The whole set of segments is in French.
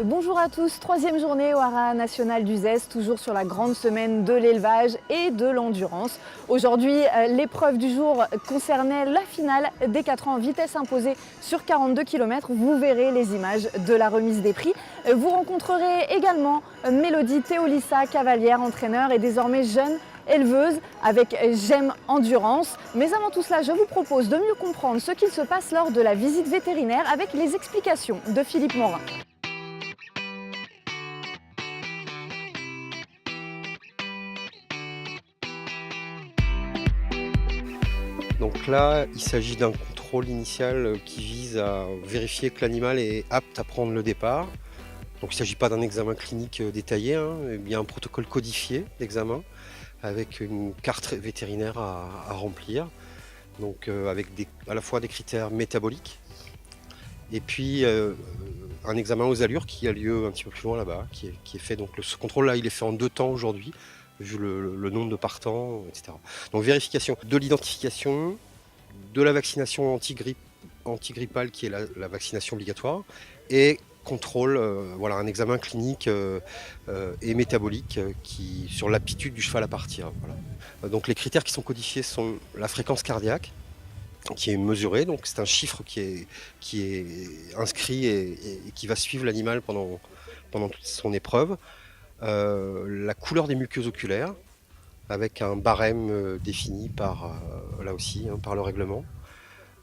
Bonjour à tous, troisième journée au Haras national d'Uzès, toujours sur la grande semaine de l'élevage et de l'endurance. Aujourd'hui, l'épreuve du jour concernait la finale des 4 ans vitesse imposée sur 42 km. Vous verrez les images de la remise des prix. Vous rencontrerez également Mélodie Théolissa, cavalière, entraîneur et désormais jeune éleveuse avec J'aime Endurance. Mais avant tout cela, je vous propose de mieux comprendre ce qu'il se passe lors de la visite vétérinaire avec les explications de Philippe Morin. Donc là, il s'agit d'un contrôle initial qui vise à vérifier que l'animal est apte à prendre le départ. Donc il ne s'agit pas d'un examen clinique détaillé, mais bien un protocole codifié d'examen avec une carte vétérinaire à remplir, donc avec à la fois des critères métaboliques et puis un examen aux allures qui a lieu un petit peu plus loin là-bas, qui est fait. Donc ce contrôle-là, il est fait en 2 temps aujourd'hui, vu le nombre de partants, etc. Donc vérification de l'identification, de la vaccination antigrippale qui est la vaccination obligatoire, et contrôle, voilà, un examen clinique et métabolique sur l'aptitude du cheval à partir. Voilà. Donc les critères qui sont codifiés sont la fréquence cardiaque, qui est mesurée, donc c'est un chiffre qui est inscrit et qui va suivre l'animal pendant toute son épreuve. La couleur des muqueuses oculaires, avec un barème défini là aussi, par le règlement.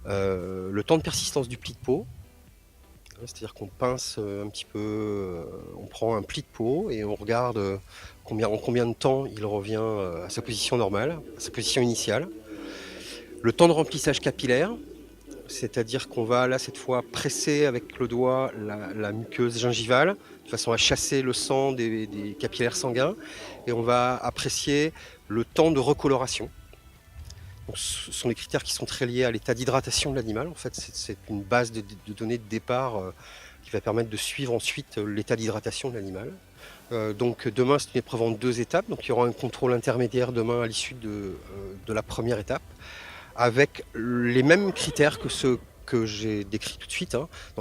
Le temps de persistance du pli de peau, c'est-à-dire qu'on pince un petit peu, on prend un pli de peau et on regarde en combien de temps il revient à sa position normale, à sa position initiale. Le temps de remplissage capillaire, c'est-à-dire qu'on va là cette fois presser avec le doigt la muqueuse gingivale de façon à chasser le sang des capillaires sanguins, et on va apprécier le temps de recoloration. Donc, ce sont des critères qui sont très liés à l'état d'hydratation de l'animal. En fait, c'est une base de données de départ qui va permettre de suivre ensuite l'état d'hydratation de l'animal. Donc demain, c'est une épreuve en 2 étapes. Donc il y aura un contrôle intermédiaire demain à l'issue de la première étape, avec les mêmes critères que ceux que j'ai décrits tout de suite,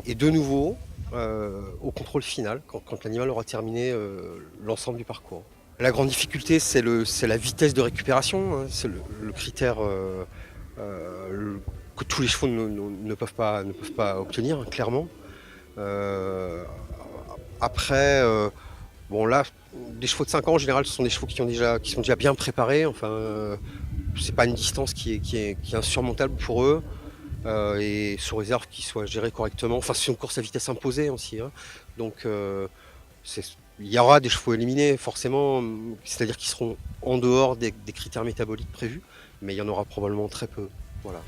Et de nouveau, au contrôle final, quand l'animal aura terminé l'ensemble du parcours. La grande difficulté, c'est la vitesse de récupération, c'est le critère que tous les chevaux ne peuvent pas obtenir, clairement. Après, bon là, des chevaux de 5 ans, en général, ce sont des chevaux qui sont déjà bien préparés. Enfin, c'est pas une distance qui est insurmontable pour eux, et sous réserve qu'ils soient gérés correctement. Enfin, c'est une course à vitesse imposée aussi, donc il y aura des chevaux éliminés forcément, c'est-à-dire qu'ils seront en dehors des critères métaboliques prévus, mais il y en aura probablement très peu. Voilà.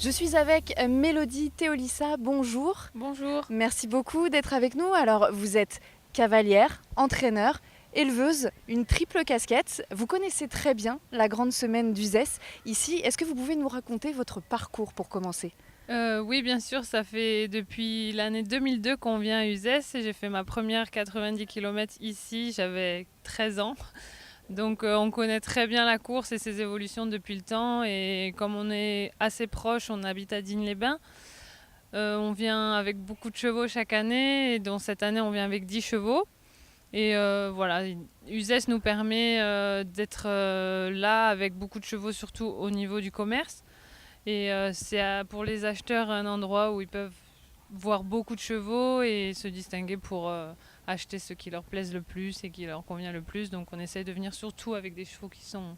Je suis avec Mélodie Théolissa, bonjour. Bonjour. Merci beaucoup d'être avec nous. Alors, vous êtes cavalière, entraîneur, éleveuse, une triple casquette. Vous connaissez très bien la grande semaine d'Uzès. Ici, est-ce que vous pouvez nous raconter votre parcours pour commencer ? Oui, bien sûr, ça fait depuis l'année 2002 qu'on vient à Uzès. J'ai fait ma première 90 km ici, j'avais 13 ans. Donc on connaît très bien la course et ses évolutions depuis le temps. Et comme on est assez proche, on habite à Digne-les-Bains. On vient avec beaucoup de chevaux chaque année, et dont cette année on vient avec 10 chevaux. Et voilà, Uzès nous permet d'être là avec beaucoup de chevaux, surtout au niveau du commerce. Et c'est pour les acheteurs un endroit où ils peuvent voir beaucoup de chevaux et se distinguer pour acheter ce qui leur plaise le plus et qui leur convient le plus. Donc on essaye de venir surtout avec des chevaux qui sont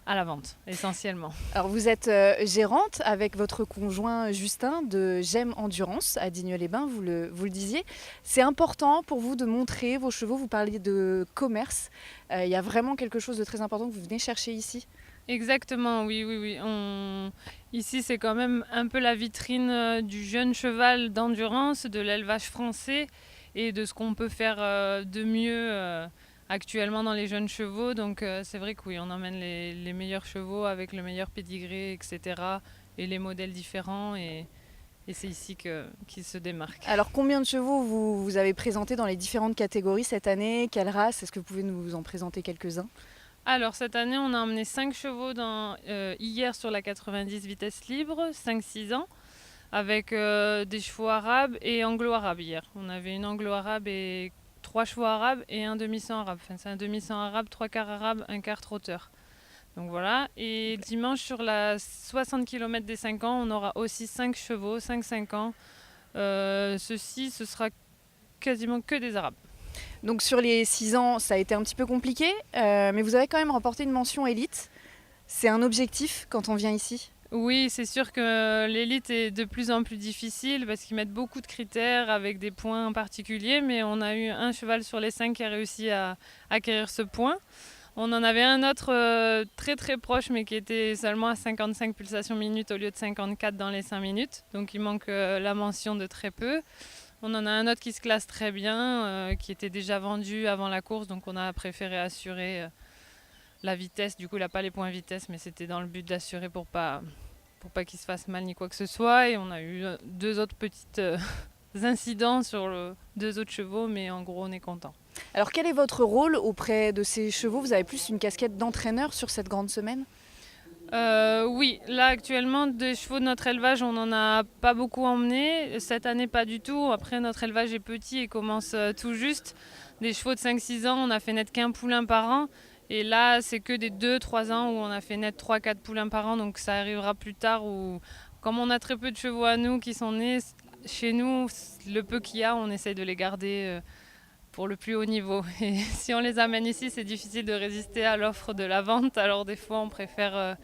à la vente, essentiellement. Alors, vous êtes gérante avec votre conjoint Justin de J'aime Endurance à Digne-les-Bains, vous le disiez. C'est important pour vous de montrer vos chevaux, vous parliez de commerce. Il y a vraiment quelque chose de très important que vous venez chercher ici ? Exactement, oui. Ici, c'est quand même un peu la vitrine du jeune cheval d'endurance, de l'élevage français et de ce qu'on peut faire de mieux actuellement dans les jeunes chevaux. Donc c'est vrai que oui, on emmène les meilleurs chevaux avec le meilleur pédigré, etc. et les modèles différents. Et c'est ici qu'ils se démarquent. Alors, combien de chevaux vous avez présenté dans les différentes catégories cette année ? Quelle race ? Est-ce que vous pouvez nous en présenter quelques-uns ? Alors cette année, on a emmené 5 chevaux hier sur la 90 vitesse libre, 5-6 ans. avec des chevaux arabes et anglo-arabes hier. On avait une anglo-arabe et 3 chevaux arabes et un demi-cent arabe. Enfin, c'est un demi-cent arabe, 3 quarts arabe, un quart trotteur. Donc voilà. Et dimanche, sur la 60 km des 5 ans, on aura aussi 5 chevaux, 5 ans. Ce sera quasiment que des arabes. Donc sur les 6 ans, ça a été un petit peu compliqué, mais vous avez quand même remporté une mention élite. C'est un objectif quand on vient ici? Oui, c'est sûr que l'élite est de plus en plus difficile parce qu'ils mettent beaucoup de critères avec des points particuliers, mais on a eu un cheval sur les 5 qui a réussi à acquérir ce point. On en avait un autre très très proche, mais qui était seulement à 55 pulsations minutes au lieu de 54 dans les 5 minutes. Donc il manque la mention de très peu. On en a un autre qui se classe très bien, qui était déjà vendu avant la course, donc on a préféré assurer la vitesse. Du coup, il n'a pas les points vitesse, mais c'était dans le but d'assurer pour pas qu'il se fasse mal ni quoi que ce soit. Et on a eu 2 autres petites incidents sur 2 autres chevaux, mais en gros, on est content. Alors quel est votre rôle auprès de ces chevaux? Vous avez plus une casquette d'entraîneur sur cette grande semaine? Oui, là actuellement, des chevaux de notre élevage, on n'en a pas beaucoup emmené. Cette année, pas du tout. Après, notre élevage est petit et commence tout juste. Des chevaux de 5-6 ans, on a fait naître qu'un poulain par an. Et là, c'est que des 2-3 ans où on a fait naître 3-4 poulains par an. Donc ça arrivera plus tard où, comme on a très peu de chevaux à nous qui sont nés, chez nous, le peu qu'il y a, on essaye de les garder pour le plus haut niveau. Et si on les amène ici, c'est difficile de résister à l'offre de la vente. Alors des fois, on préfère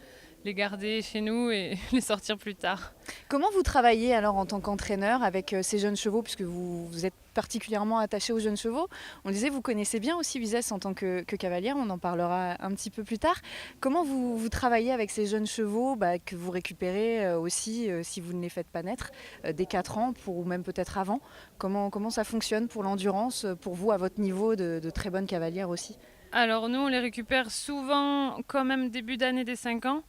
les garder chez nous et les sortir plus tard. Comment vous travaillez alors en tant qu'entraîneur avec ces jeunes chevaux, puisque vous êtes particulièrement attaché aux jeunes chevaux? On disait vous connaissez bien aussi Uzès en tant que cavalière, on en parlera un petit peu plus tard. Comment vous travaillez avec ces jeunes chevaux que vous récupérez aussi, si vous ne les faites pas naître, dès 4 ans ou même peut-être avant? Comment ça fonctionne pour l'endurance, pour vous à votre niveau de très bonne cavalière aussi? Alors nous, on les récupère souvent quand même début d'année des 5 ans.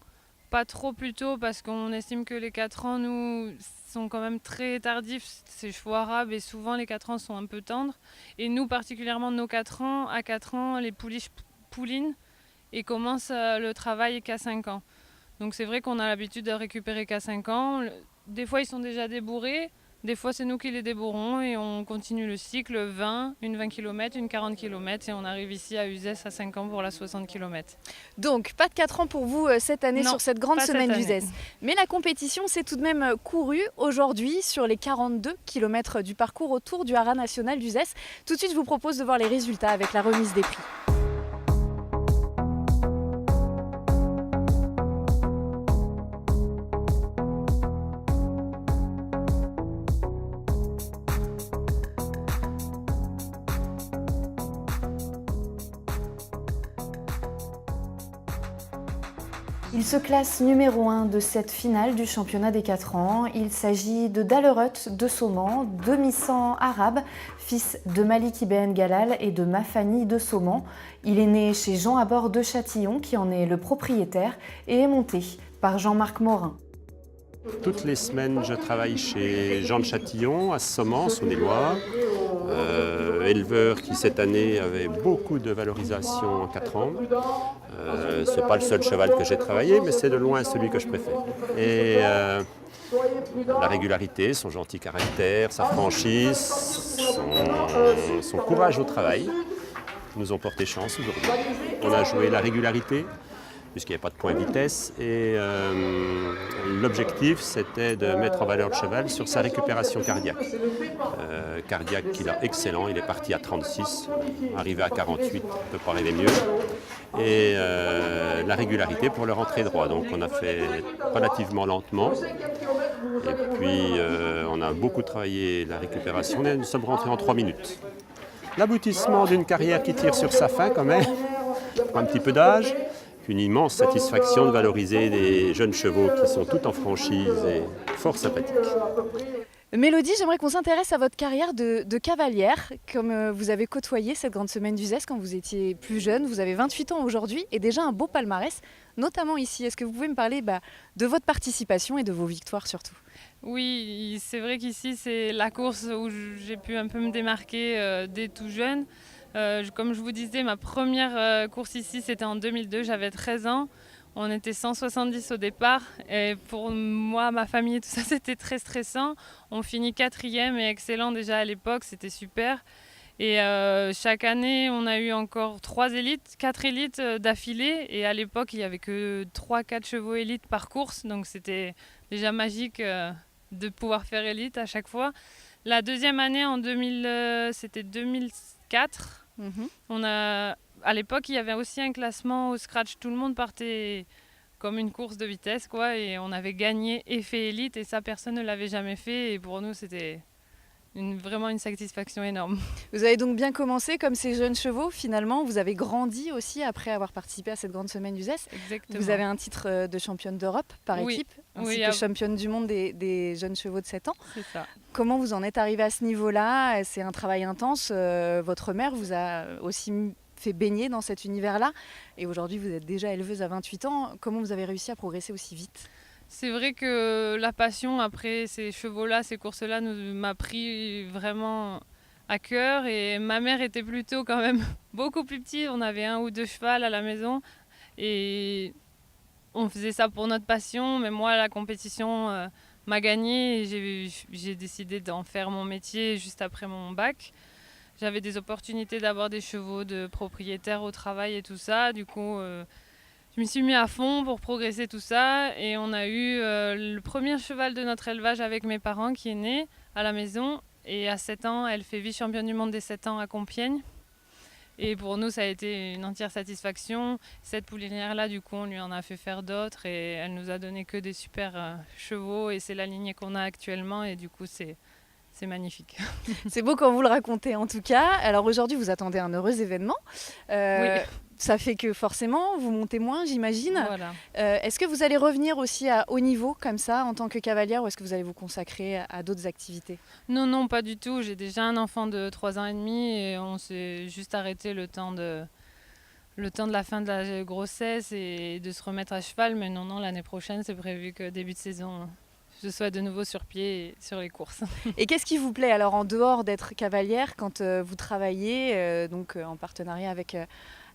Pas trop plus tôt parce qu'on estime que les 4 ans, nous, sont quand même très tardifs, ces chevaux arabes, et souvent les 4 ans sont un peu tendres. Et nous, particulièrement nos 4 ans, à 4 ans, les pouliches poulinent et commencent le travail qu'à 5 ans. Donc c'est vrai qu'on a l'habitude de récupérer qu'à 5 ans. Des fois, ils sont déjà débourrés. Des fois, c'est nous qui les débourrons et on continue le cycle 20, une 20 km, une 40 km et on arrive ici à Uzès à 5 ans pour la 60 km. Donc, pas de 4 ans pour vous cette année Non, sur cette grande pas semaine cette d'Uzès. année. Mais la compétition s'est tout de même courue aujourd'hui sur les 42 km du parcours autour du Haras national d'Uzès. Tout de suite, je vous propose de voir les résultats avec la remise des prix. Il se classe numéro 1 de cette finale du championnat des 4 ans. Il s'agit de Dalerut de Sauman, demi-sang arabe, fils de Malik Ibn Galal et de Mafani de Sauman. Il est né chez Jean Abord de Châtillon, qui en est le propriétaire, et est monté par Jean-Marc Morin. Toutes les semaines, je travaille chez Jean de Châtillon, à Sauman, Saône-et-Loire. Éleveur qui cette année avait beaucoup de valorisation en 4 ans. Ce n'est pas le seul cheval que j'ai travaillé, mais c'est de loin celui que je préfère. Et la régularité, son gentil caractère, sa franchise, son courage au travail nous ont porté chance aujourd'hui. On a joué la régularité, puisqu'il n'y avait pas de point vitesse. Et l'objectif, c'était de mettre en valeur le cheval sur sa récupération cardiaque. Cardiaque qu'il a excellent, il est parti à 36, arrivé à 48, ne peut pas rêver mieux. Et la régularité pour le rentrer droit. Donc on a fait relativement lentement. Et puis on a beaucoup travaillé la récupération. Nous sommes rentrés en 3 minutes. L'aboutissement d'une carrière qui tire sur sa fin quand même, pour un petit peu d'âge. Une immense satisfaction de valoriser des jeunes chevaux qui sont tout en franchise et fort sympathiques. Mélodie, j'aimerais qu'on s'intéresse à votre carrière de cavalière. Comme vous avez côtoyé cette grande semaine d'Uzès quand vous étiez plus jeune, vous avez 28 ans aujourd'hui et déjà un beau palmarès, notamment ici. Est-ce que vous pouvez me parler de votre participation et de vos victoires surtout? Oui, c'est vrai qu'ici c'est la course où j'ai pu un peu me démarquer dès tout jeune. Comme je vous disais, ma première course ici, c'était en 2002, j'avais 13 ans. On était 170 au départ et pour moi, ma famille et tout ça, c'était très stressant. On finit 4e et excellent déjà à l'époque, c'était super. Et chaque année, on a eu encore 4 élites d'affilée. Et à l'époque, il n'y avait que 3-4 chevaux élites par course. Donc c'était déjà magique de pouvoir faire élite à chaque fois. La deuxième année, c'était 2004. À l'époque, il y avait aussi un classement au scratch. Tout le monde partait comme une course de vitesse, quoi. Et on avait gagné et fait élite. Et ça, personne ne l'avait jamais fait. Et pour nous, c'était vraiment une satisfaction énorme. Vous avez donc bien commencé comme ces jeunes chevaux. Finalement, vous avez grandi aussi après avoir participé à cette grande semaine d'Uzès. Exactement. Vous avez un titre de championne d'Europe par équipe, ainsi que championne du monde des jeunes chevaux de 7 ans. C'est ça. Comment vous en êtes arrivé à ce niveau-là? C'est un travail intense. Votre mère vous a aussi fait baigner dans cet univers-là. Et aujourd'hui, vous êtes déjà éleveuse à 28 ans. Comment vous avez réussi à progresser aussi vite? C'est vrai que la passion après ces chevaux-là, ces courses-là, m'a pris vraiment à cœur. Et ma mère était plutôt quand même beaucoup plus petite. On avait 1 ou 2 chevals à la maison. Et on faisait ça pour notre passion. Mais moi, la compétition m'a gagnée. Et j'ai décidé d'en faire mon métier juste après mon bac. J'avais des opportunités d'avoir des chevaux de propriétaires au travail et tout ça. Du coup, je m'y suis mis à fond pour progresser tout ça. Et on a eu le premier cheval de notre élevage avec mes parents qui est né à la maison. Et à 7 ans, elle fait vice-championne du monde des 7 ans à Compiègne. Et pour nous, ça a été une entière satisfaction. Cette poulinière-là, du coup, on lui en a fait faire d'autres. Et elle nous a donné que des super chevaux. Et c'est la lignée qu'on a actuellement. Et du coup, c'est magnifique. C'est beau quand vous le racontez en tout cas. Alors aujourd'hui, vous attendez un heureux événement. Oui. Ça fait que forcément, vous montez moins, j'imagine. Voilà. Est-ce que vous allez revenir aussi à haut niveau comme ça en tant que cavalière, ou est-ce que vous allez vous consacrer à d'autres activités? Non, pas du tout. J'ai déjà un enfant de 3 ans et demi et on s'est juste arrêté le temps de la fin de la grossesse et de se remettre à cheval. Mais non, l'année prochaine, c'est prévu que début de saison, je sois de nouveau sur pied et sur les courses. Et qu'est-ce qui vous plaît alors en dehors d'être cavalière quand vous travaillez en partenariat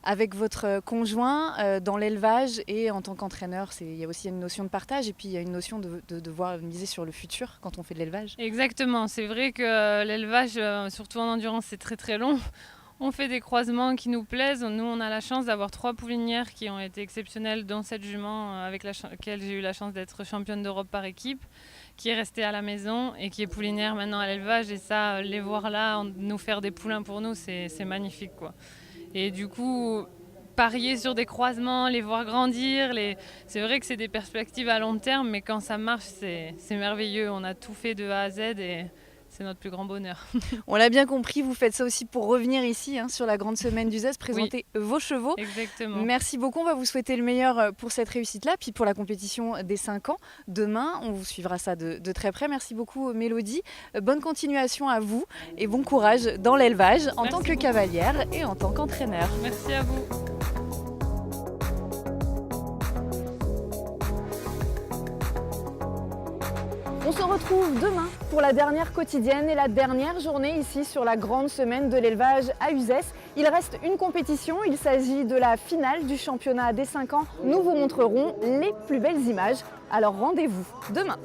avec votre conjoint dans l'élevage et en tant qu'entraîneur? Il y a aussi une notion de partage et puis il y a une notion de devoir miser sur le futur quand on fait de l'élevage. Exactement, c'est vrai que l'élevage, surtout en endurance, c'est très très long. On fait des croisements qui nous plaisent. Nous, on a la chance d'avoir 3 poulinières qui ont été exceptionnelles, dont cette jument avec laquelle j'ai eu la chance d'être championne d'Europe par équipe, qui est restée à la maison et qui est poulinière maintenant à l'élevage. Et ça, les voir là, nous faire des poulains pour nous, c'est magnifique, quoi. Et du coup, parier sur des croisements, les voir grandir, c'est vrai que c'est des perspectives à long terme, mais quand ça marche, c'est merveilleux. On a tout fait de A à Z et c'est notre plus grand bonheur. On l'a bien compris, vous faites ça aussi pour revenir ici sur la grande semaine d'Uzès, présenter vos chevaux. Exactement. Merci beaucoup, on va vous souhaiter le meilleur pour cette réussite-là, puis pour la compétition des 5 ans. Demain, on vous suivra ça de très près. Merci beaucoup Mélodie, bonne continuation à vous et bon courage dans l'élevage en tant que cavalière et en tant qu'entraîneur. Merci à vous. On se retrouve demain pour la dernière quotidienne et la dernière journée ici sur la grande semaine de l'élevage à Uzès. Il reste une compétition, il s'agit de la finale du championnat des 5 ans. Nous vous montrerons les plus belles images. Alors rendez-vous demain.